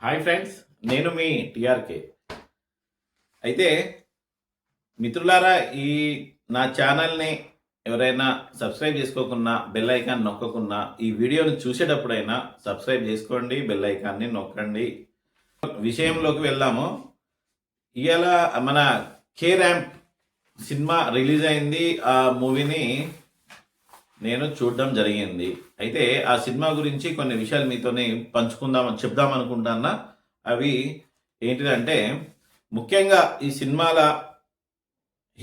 Hi friends, నేను మీ టిఆర్కే. అయితే మిత్రులారా, ఈ నా ఛానల్ని ఎవరైనా సబ్స్క్రైబ్ చేసుకోకున్నా, బెల్ ఐకాన్ నొక్కకున్నా, ఈ వీడియోని చూసేటప్పుడైనా సబ్స్క్రైబ్ చేసుకోండి, బెల్ ఐకాన్ని నొక్కండి. విషయంలోకి వెళ్దాము. ఇవాళ మన కే ర్యాంప్ సినిమా రిలీజ్ అయింది. ఆ మూవీని నేను చూడడం జరిగింది. అయితే ఆ సినిమా గురించి కొన్ని విషయాలు మీతోనే చెప్దాం అనుకుంటున్నా. అవి ఏంటిదంటే, ముఖ్యంగా ఈ సినిమాల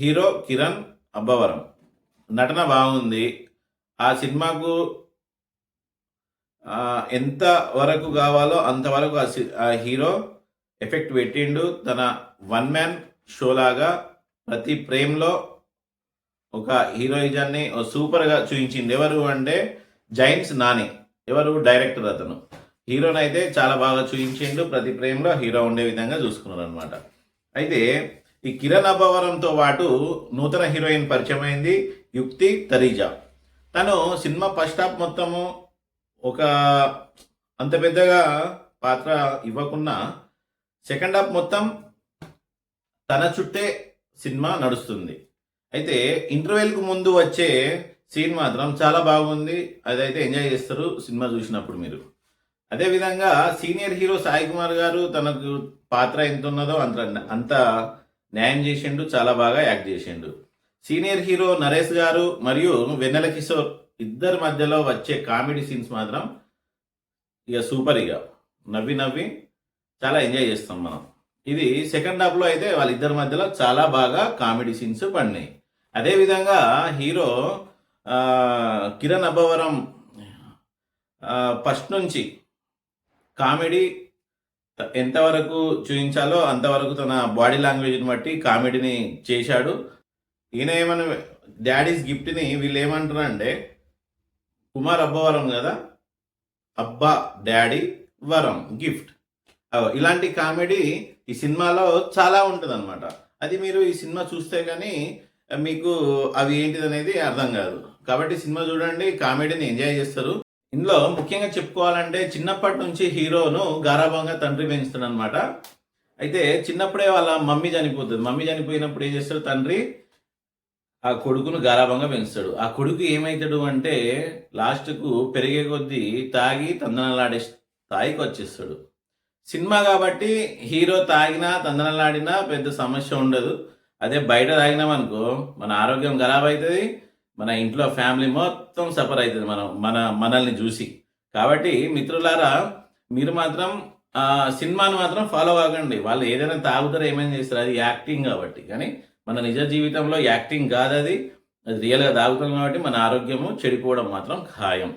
హీరో కిరణ్ అబ్బవరం నటన బాగుంది. ఆ సినిమాకు ఎంత వరకు కావాలో అంతవరకు ఆ హీరో ఎఫెక్ట్ పెట్టిండు. తన వన్ మ్యాన్ షో లాగా ప్రతి ఫ్రేమ్లో ఒక హీరోయిజాన్ని సూపర్గా చూపించింది. ఎవరు అంటే జైన్స్ నాని, ఎవరు డైరెక్టర్. అతను హీరోని అయితే చాలా బాగా చూపించిండు. ప్రతి ఫ్రేమ్లో హీరో ఉండే విధంగా చూసుకున్నారు అనమాట. అయితే ఈ కిరణ్ అబ్బవరంతో పాటు నూతన హీరోయిన్ పరిచయం అయింది, యుక్తి తరీజా. తను సినిమా ఫస్ట్ హాఫ్ మొత్తము ఒక అంత పెద్దగా పాత్ర ఇవ్వకున్నా సెకండ్ హాఫ్ మొత్తం తన చుట్టే సినిమా నడుస్తుంది. అయితే ఇంటర్వెల్కు ముందు వచ్చే సీన్ మాత్రం చాలా బాగుంది. అదైతే ఎంజాయ్ చేస్తారు సినిమా చూసినప్పుడు మీరు. అదేవిధంగా సీనియర్ హీరో సాయి కుమార్ గారు తనకు పాత్ర ఎంత ఉన్నదో అంత న్యాయం చేసిండు, చాలా బాగా యాక్ట్ చేసిండు. సీనియర్ హీరో నరేష్ గారు మరియు వెన్నెల కిషోర్ ఇద్దరి మధ్యలో వచ్చే కామెడీ సీన్స్ మాత్రం ఇక సూపర్. ఇక నవ్వి నవ్వి చాలా ఎంజాయ్ చేస్తాం మనం. ఇది సెకండ్ హాఫ్లో అయితే వాళ్ళిద్దరి మధ్యలో చాలా బాగా కామెడీ సీన్స్ పడినాయి. అదేవిధంగా హీరో కిరణ్ అబ్బవరం ఫస్ట్ నుంచి కామెడీ ఎంతవరకు చూపించాలో అంతవరకు తన బాడీ లాంగ్వేజ్ని బట్టి కామెడీని చేశాడు. ఈయన ఏమన్నా డాడీస్ గిఫ్ట్ని వీళ్ళు ఏమంటారు అంటే, కుమార్ అబ్బవరం కదా, అబ్బా డాడీ వరం గిఫ్ట్. ఇలాంటి కామెడీ ఈ సినిమాలో చాలా ఉంటుంది అనమాట. అది మీరు ఈ సినిమా చూస్తే కానీ మీకు అవి ఏంటిది అనేది అర్థం కాదు. కాబట్టి సినిమా చూడండి, కామెడీని ఎంజాయ్ చేస్తారు. ఇందులో ముఖ్యంగా చెప్పుకోవాలంటే చిన్నప్పటి నుంచి హీరోను గారాభంగా తండ్రి పెంచుతాడు అనమాట. అయితే చిన్నప్పుడే వాళ్ళ మమ్మీ చనిపోతుంది. మమ్మీ చనిపోయినప్పుడు ఏం చేస్తాడు, తండ్రి ఆ కొడుకును గారాభంగా పెంచుతాడు. ఆ కొడుకు ఏమవుతాడు అంటే లాస్ట్కు పెరిగే కొద్దీ తాగి తందనలాడే స్థాయికి వచ్చేస్తాడు. సినిమా కాబట్టి హీరో తాగినా తందనలాడినా పెద్ద సమస్య ఉండదు. అదే బయట తాగినామనుకో మన ఆరోగ్యం ఖరాబ్ అవుతుంది, మన ఇంట్లో ఫ్యామిలీ మొత్తం సఫర్ అవుతుంది మనల్ని చూసి. కాబట్టి మిత్రులారా, మీరు మాత్రం సినిమాను మాత్రం ఫాలో అవ్వకండి. వాళ్ళు ఏదైనా తాగుతారో ఏమైనా చేస్తారు, అది యాక్టింగ్ కాబట్టి. కానీ మన నిజ జీవితంలో యాక్టింగ్ కాదు, అది రియల్గా తాగుతాం కాబట్టి మన ఆరోగ్యము చెడిపోవడం మాత్రం ఖాయం.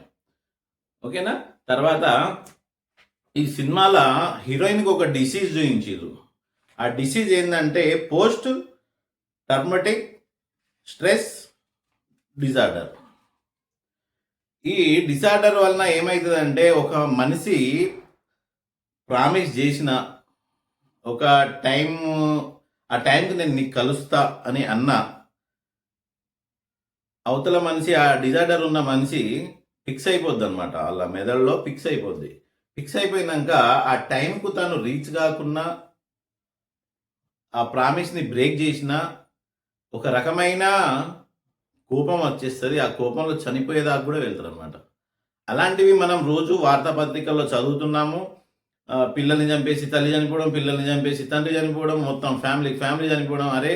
ఓకేనా. తర్వాత ఈ సినిమాలో హీరోయిన్కి ఒక డిసీజ్ చూపించారు. ఆ డిసీజ్ ఏంటంటే పోస్ట్ ట్రామాటిక్ స్ట్రెస్ డిజార్డర్. ఈ డిజార్డర్ వలన ఏమవుతుందంటే, ఒక మనిషి ప్రామిస్ చేసిన ఒక ఆ టైంకి నేను నీకు కలుస్తా అని అన్నా, అవతల మనిషి, ఆ డిజార్డర్ ఉన్న మనిషి ఫిక్స్ అయిపోద్ది అనమాట. వాళ్ళ మెదడులో ఫిక్స్ అయిపోద్ది. ఫిక్స్ అయిపోయినాక ఆ టైంకు తను రీచ్ కాకుండా ఆ ప్రామిస్ని బ్రేక్ చేసిన ఒక రకమైన కోపం వచ్చేస్తుంది. ఆ కోపంలో చనిపోయేదాకా కూడా వెళ్తారు అనమాట. అలాంటివి మనం రోజు వార్తాపత్రికల్లో చదువుతున్నాము. పిల్లల్ని చంపేసి తల్లి చనిపోవడం, పిల్లల్ని చంపేసి తండ్రి చనిపోవడం, మొత్తం ఫ్యామిలీ చనిపోవడం. అరే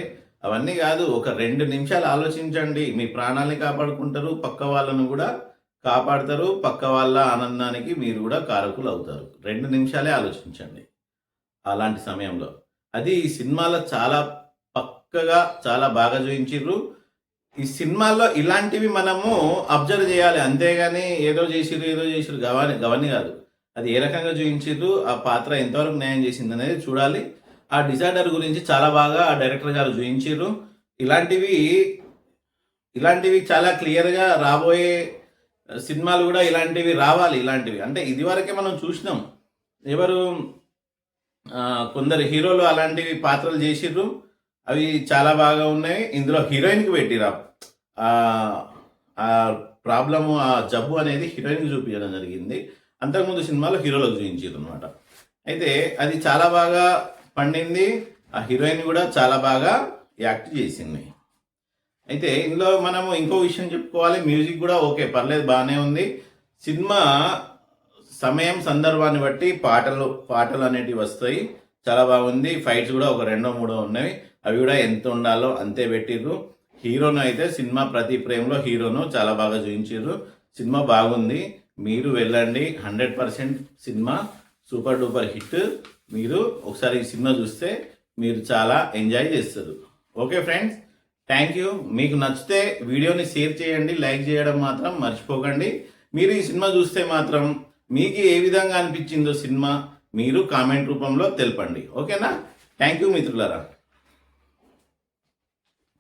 అవన్నీ కాదు. ఒక 2 నిమిషాలు ఆలోచించండి. మీ ప్రాణాలని కాపాడుకుంటారు, పక్క వాళ్ళను కూడా కాపాడతారు, పక్క వాళ్ళ ఆనందానికి మీరు కూడా కారకులు అవుతారు. 2 నిమిషాలే ఆలోచించండి అలాంటి సమయంలో. అది ఈ సినిమాలో చాలా పక్కగా చాలా బాగా చూపించారు. ఈ సినిమాల్లో ఇలాంటివి మనము అబ్జర్వ్ చేయాలి, అంతేగాని ఏదో చేసిరు గవని కాదు. అది ఏ రకంగా చూపించారు, ఆ పాత్ర ఎంతవరకు న్యాయం చేసింది అనేది చూడాలి. ఆ డిజార్డర్ గురించి చాలా బాగా ఆ డైరెక్టర్ గారు చూపించారు. ఇలాంటివి చాలా క్లియర్గా రాబోయే సినిమాలు కూడా ఇలాంటివి రావాలి. ఇలాంటివి అంటే ఇదివరకే మనం చూసినాం. ఎవరు కొందరు హీరోలు అలాంటివి పాత్రలు చేసిర్రు, అవి చాలా బాగా ఉన్నాయి. ఇందులో హీరోయిన్కి పెట్టిరా ఆ ప్రాబ్లము, ఆ జబ్బు అనేది హీరోయిన్కి చూపించడం జరిగింది. అంతకుముందు సినిమాలో హీరోలకు చూపించారు అనమాట. అయితే అది చాలా బాగా పండింది. ఆ హీరోయిన్ కూడా చాలా బాగా యాక్ట్ చేసింది. అయితే ఇందులో మనము ఇంకో విషయం చెప్పుకోవాలి. మ్యూజిక్ కూడా ఓకే, పర్లేదు, బాగానే ఉంది. సినిమా సమయం సందర్భాన్ని బట్టి పాటలు అనేటివి వస్తాయి. చాలా బాగుంది. ఫైట్స్ కూడా ఒక రెండో మూడో ఉన్నవి. అవి కూడా ఎంత ఉండాలో అంతే పెట్టిర్రు. హీరోను అయితే సినిమా ప్రతి ఫ్రేమ్లో హీరోను చాలా బాగా చూపించారు. సినిమా బాగుంది. మీరు వెళ్ళండి. 100% సినిమా సూపర్ డూపర్ హిట్. మీరు ఒకసారి ఈ సినిమా చూస్తే మీరు చాలా ఎంజాయ్ చేస్తారు. Okay friends, thank you. మీకు నచ్చితే వీడియోని షేర్ చేయండి, లైక్ చేయడం మాత్రం మర్చిపోకండి. మీరు ఈ సినిమా చూస్తే మాత్రం మీకు ఏ విధంగా అనిపించిందో సినిమా మీరు కామెంట్ రూపంలో తెలపండి. ఓకేనా? థ్యాంక్ యూ మిత్రులారా.